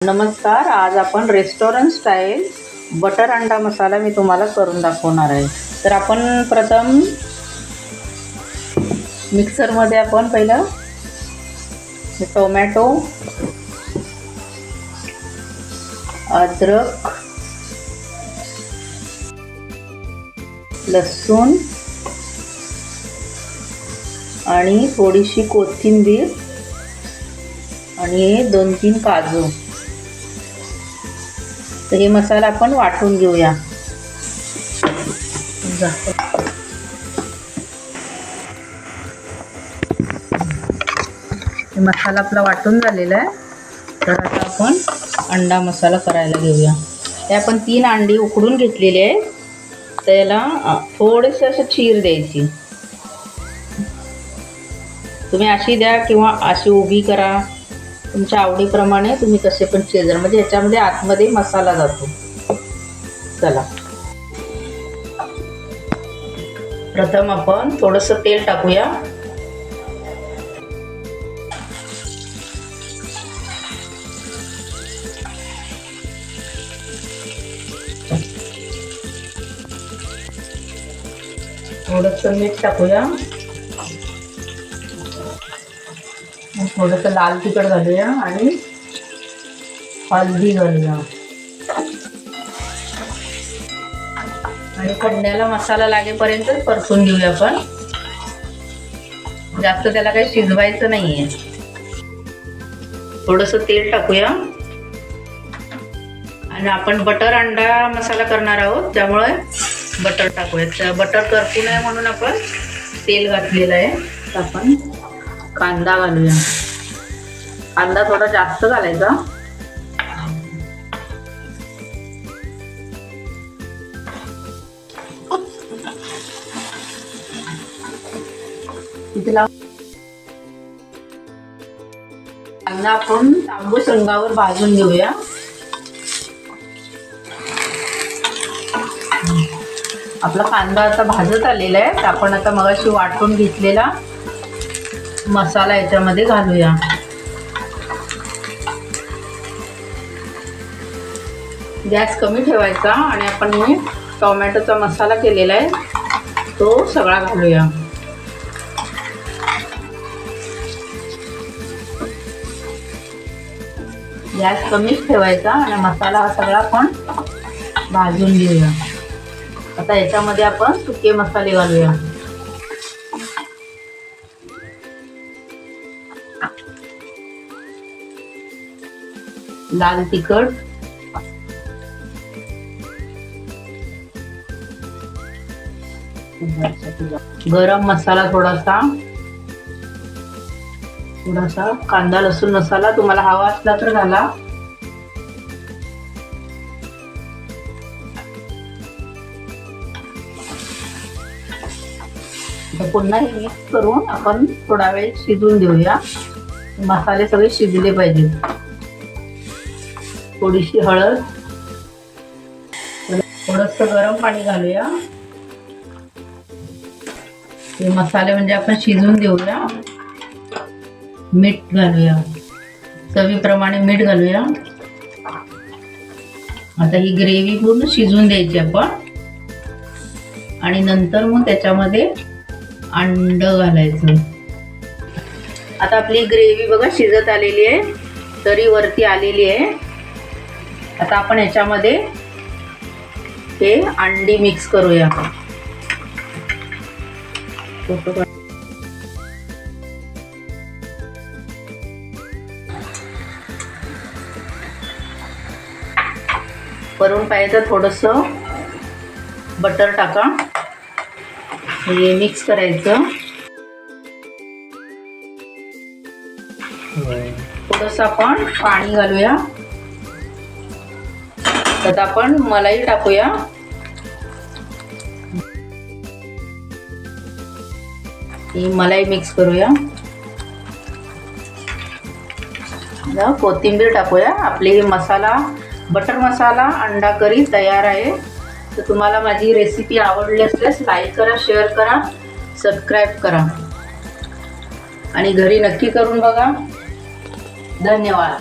नमस्कार, आज आपण रेस्टॉरंट स्टाईल बटर अंडा मसाला मी तुम्हाला करून दाखवणार आहे। तर आपण प्रथम मिक्सरमध्ये आपण पहिलं टोमॅटो, अद्रक, लसूण आणि थोडीशी कोथिंबीर आणि 2-3 काजू, तर हे मसाला आपण वाटून घेऊया। हे मसाला आपला वाटून झालेला आहे, तर आता आपण अंडा मसाला करायला घेऊया। हे आपण 3 अंडी उकडून घेतलेली आहे, त्याला थोडेसे असं चीर द्यायची। तुम्ही अशी द्या किंवा अशी उभी करा, तुमच्या आवडीप्रमाणे तुम्ही कसे पण चिरजर, म्हणजे ह्याच्यामध्ये आतमध्ये मसाला जातो। चला, प्रथम आपण थोडंसं तेल टाकूया। थोडंसं मीठ टाकूया, थोडंसं लाल तिखट घालूया आणि हळदी घालूया आणि खंड्याला मसाला लागेपर्यंत परतून घेऊया। आपण जास्त त्याला काही शिजवायचं नाहीये। थोडंसं तेल टाकूया आणि आपण बटर अंडा मसाला करणार आहोत, त्यामुळे बटर टाकूया। बटर करपू नये म्हणून आपण तेल घातलेलं आहे। तर आपण कांदा घालूया, कांदा थोडा जास्त घालायचा। कांदा आपण तांबूस रंगावर भाजून घेऊया। आपला कांदा आता भाजत आलेला आहे, तर आपण आता मगाशी वाटून घेतलेला मसाला याच्यामध्ये घालूया। गॅस कमी ठेवायचा आणि आपण हे टोमॅटोचा मसाला केलेला आहे तो सगळा घालूया। गॅस कमीच ठेवायचा आणि मसाला हा सगळा आपण भाजून घेऊया। आता याच्यामध्ये आपण सुके मसाले घालूया। लाल तिखट, गरम मसाला थोडासा, कांदा लसूण मसाला तुम्हाला हवा असला तर घाला। पुन्हा हे मिक्स करून आपण थोडा वेळ शिजून देऊया। मसाले सगळे शिजले पाहिजे। थोडीशी हळद, थोडंसं गरम पाणी घालूया। हे मसाले म्हणजे आपण शिजून देऊया। मीठ घालूया, चवीप्रमाणे मीठ घालूया। आता ही ग्रेव्ही पूर्ण शिजून द्यायची आपण आणि नंतर मग त्याच्यामध्ये अंड घालायचं। आता आपली ग्रेव्ही बघा शिजत आलेली आहे, तरी वरती आलेली आहे। आता आपण याच्यामध्ये हे अंडी मिक्स करूया। वरून पाहिजे थोडंसं बटर टाका, हे मिक्स करायचं। थोडंसं आपण पाणी घालूया, त्यात आपण मलाई टाकूया। ही मलाई मिक्स करूया, कोथिंबीर टाकूया। आपली ही मसाला बटर मसाला अंडा करी तयार आहे। तर तुम्हाला माझी रेसिपी आवडली असल्यास लाईक करा, शेअर करा, सबस्क्राईब करा आणि घरी नक्की करून बघा। धन्यवाद।